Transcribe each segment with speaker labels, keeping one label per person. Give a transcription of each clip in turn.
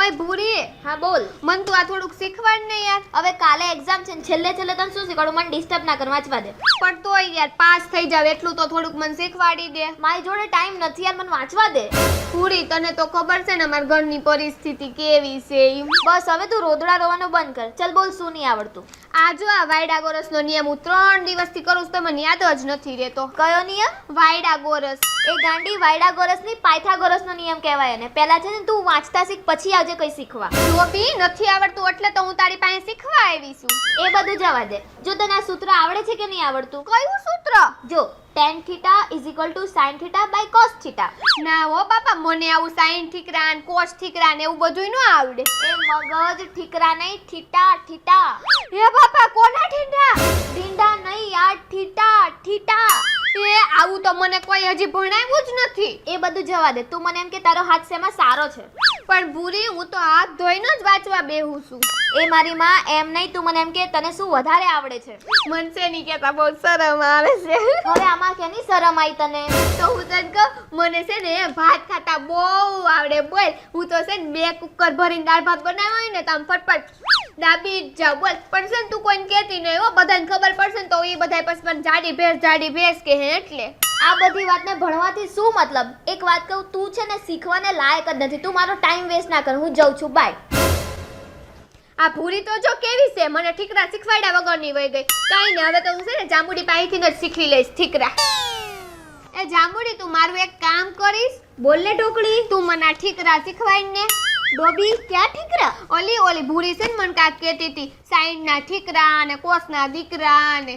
Speaker 1: ઓય ભૂરી,
Speaker 2: હા બોલ.
Speaker 1: મન તું આ થોડુંક શીખવાડ ને યાર.
Speaker 2: હવે કાલે એક્ઝામ છે ને છેલ્લે તને શું શીખવાડું? મને ડિસ્ટર્બ ના કર, વાંચવા દે.
Speaker 1: પણ તોય યાર પાસ થઈ જાવ એટલું તો થોડુંક મને શીખવાડી દે.
Speaker 2: મારી જોડે ટાઈમ નથી યાર, મને વાંચવા દે.
Speaker 1: ભૂરી, તને તો ખબર છે ને અમારા ઘરની પરિસ્થિતિ કેવી છે ઈ.
Speaker 2: બસ હવે તું રોદડા રોવાનું બંધ કર. ચલ બોલ, શું નહીં આવડતું?
Speaker 1: આ જો આ વાયડા ગોરસનો નિયમ હું 3 દિવસથી કરું છું, તો મને યાદ જ નથી રહેતો.
Speaker 2: કયો નિયમ?
Speaker 1: વાયડા ગોરસ.
Speaker 2: એ ગાંડી વાયડાગોરસની પાયથાગોરસનો નિયમ કહેવાય ને. પહેલા છે ને તું વાંચતા શીખ, પછી આવજે કઈ શીખવા.
Speaker 1: જો બી નથી આવડતું એટલે તો હું તારી પાસે શીખવા આવી છું.
Speaker 2: એ બધું જવા દે. જો તને આ સૂત્ર આવડે છે કે નહીં આવડતું?
Speaker 1: કયું સૂત્ર?
Speaker 2: જો tan theta = sin theta by cos theta.
Speaker 1: ના હો બાપા, મને આવું સાઈન ઠીકરા ને કોસ ઠીકરા ને એવું બધુંય ન આવડે.
Speaker 2: એ મગજ ઠીકરા નહીં, થીટા થીટા.
Speaker 1: હે બાપા, કોના ઠીંડા?
Speaker 2: ઢીંડા નહીં યાર, થીટા થીટા.
Speaker 1: એ આવું તો મને કોઈ હજી ભણાવ્યું જ નથી.
Speaker 2: એ બધું જવા દે. તું મને એમ કે તારો હાથ શેમાં સારો છે?
Speaker 1: પણ ભૂરી, હું તો હાથ ધોઈને જ વાંચવા બેહું છું.
Speaker 2: એ મારી માં એમ નહીં, તું મને એમ કે તને શું વધારે આવડે છે?
Speaker 1: મન છે નહીં કેતા, બહુ શરમ આવે છે.
Speaker 2: હવે આમાં કેની શરમ આવી તને?
Speaker 1: તો હું તને કહું, મને છે ને ભાત ખાતા બહુ આવડે. બોલ, હું તો છે ને 2 કુકર ભરીને દાળ ભાત બનાવ્યો હોય ને તો આમ ફટફટ દાબી જ જાવ. બોલ, પણ છે ને તું કોઈને કહેતી નહીં હો. બધાને ખબર પડશે ને તો એ બધાય પછી મને જાડી ભેંસ કે હે. એટલે
Speaker 2: આ બધી વાતને ભણવાથી શું મતલબ? એક વાત કહું, તું છે ને શીખવાને લાયક જ નથી. તું મારો ટાઈમ વેસ્ટ ના કર, હું જાઉં છું. બાય.
Speaker 1: આ ભૂરી તો જો કેવી છે, મને ઠીકરા શીખવાડ્યા વગરની વહી ગઈ. કાઈ ને, હવે તો હું છે ને જાંબુડી પાસેથી જ શીખી લઈશ ઠીકરા. એ જાંબુડી, તું મારું એક કામ કરીશ?
Speaker 2: બોલ ને ઢોકળી.
Speaker 1: તું મને આ ઠીકરા શીખવાડ ને.
Speaker 2: ડોબી, ક્યાં ઠીકરા?
Speaker 1: ઓલી ભૂરી છે ને મને કાક કહેતી હતી, સાઈન ના ઠીકરા અને કોસ ના દીકરા ને.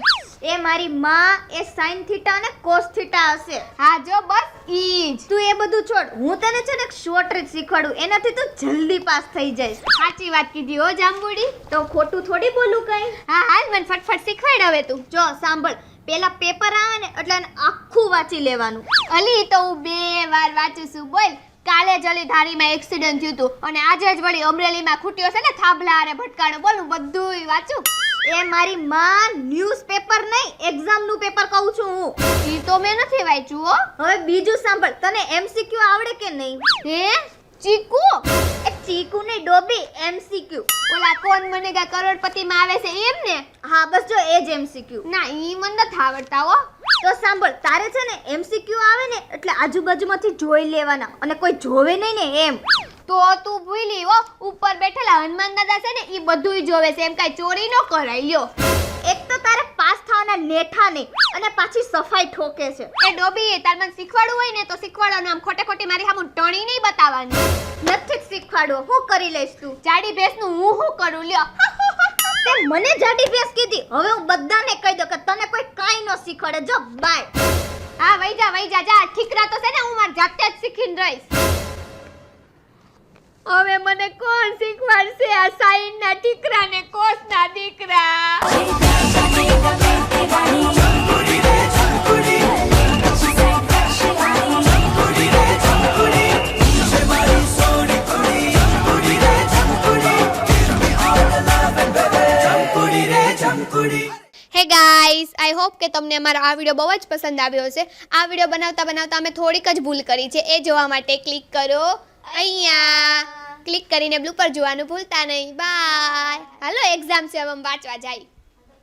Speaker 2: એ મારી માં, એ sin થીટા અને cos થીટા હશે.
Speaker 1: હા જો, બસ ઈ જ.
Speaker 2: તું એ બધું છોડ. હું તને છે ને એક શોર્ટ ટ્રીક શીખવાડું, એનાથી તું જલ્દી પાસ થઈ જઈશ.
Speaker 1: સાચી વાત કીધી હો જાંબુડી.
Speaker 2: તો ખોટું થોડી બોલું કઈ.
Speaker 1: હા હાલ, મને ફટફટ શીખવાડ હવે તું.
Speaker 2: જો સાંભળ, પેલા પેપર આવે ને એટલે એને આખું વાંચી લેવાનું.
Speaker 1: અલી, તો હું 2 વાર વાંચું છું. બોલ, કાલે જ અલી ધારીમાં એક્સિડન્ટ થયું હતું અને આજે જ વળી અમરેલીમાં ખૂટ્યો છે ને થાંભલા અને ભટકાણો. બોલ, હું બધુંય વાંચું.
Speaker 2: એ મારી માં, ન્યૂઝ પેપર નહીં, એક્ઝામ નું પેપર કહું છું હું.
Speaker 1: ઈ તો મેં નથી વાંચ્યું હો.
Speaker 2: હવે બીજું સાંભળ, તને MCQ આવડે કે નહીં?
Speaker 1: હે ચીકુ?
Speaker 2: એ ચીકુ ને ડોબી, MCQ.
Speaker 1: ઓલા કોણ બનેગા કરોડપતિમાં આવે છે એમ ને?
Speaker 2: હા બસ જો એ જ MCQ.
Speaker 1: ના, ઈ મને નથી આવડતા હો.
Speaker 2: તો સાંભળ, તારે છે ને MCQ આવે ને એટલે આજુબાજુમાંથી જોઈ લેવાના અને કોઈ જોવે નહીં ને એમ.
Speaker 1: તો તું ભૂલી હો, ઉપર બેઠેલા હનુમાન દાદા છે ને ઈ બધુંય જોવે છે. એમ કાઈ ચોરી ન કરાય. લ્યો,
Speaker 2: એક તો તારે પાસ થવાના નેઠા નહીં અને પાછી સફાઈ ઠોકે છે.
Speaker 1: એ ડોબી, તાર મને શીખવાડવું હોય ને તો શીખવાડવાનું. આમ ખોટે ખોટી મારી સામે ટણી નહીં બતાવવાની.
Speaker 2: નથી જ શીખવાડવું. હું કરી લઈશ તું?
Speaker 1: જાડી ભેંસનું હું કરું? લ્યો,
Speaker 2: તે મને જાડી ભેંસ કીધી. હવે હું બધાને કહી દઉં કે તને કોઈ કાઈ ન શીખવાડે. જો બાય.
Speaker 1: હા વઈ જા જા. ઠીકરા તો છે ને હું મારી જાતે જ શીખીને રહીશ. હવે મને કોણ શીખવાડશે આ સાઈન ના ઠીકરા ને કોસ ના દીકરા? હે ગાઈસ, આઈ હોપ કે તમને અમારો આ વિડીયો બહુ જ પસંદ આવ્યો હશે. આ વિડીયો બનાવતા અમે થોડીક જ ભૂલ કરી છે. એ જોવા માટે ક્લિક કરો અહીંયા. ક્લિક કરીને બ્લૂપર જોવાનું ભૂલતા નહીં. બાય. હાલો, એક્ઝામ છે, હવે વાંચવા જાય.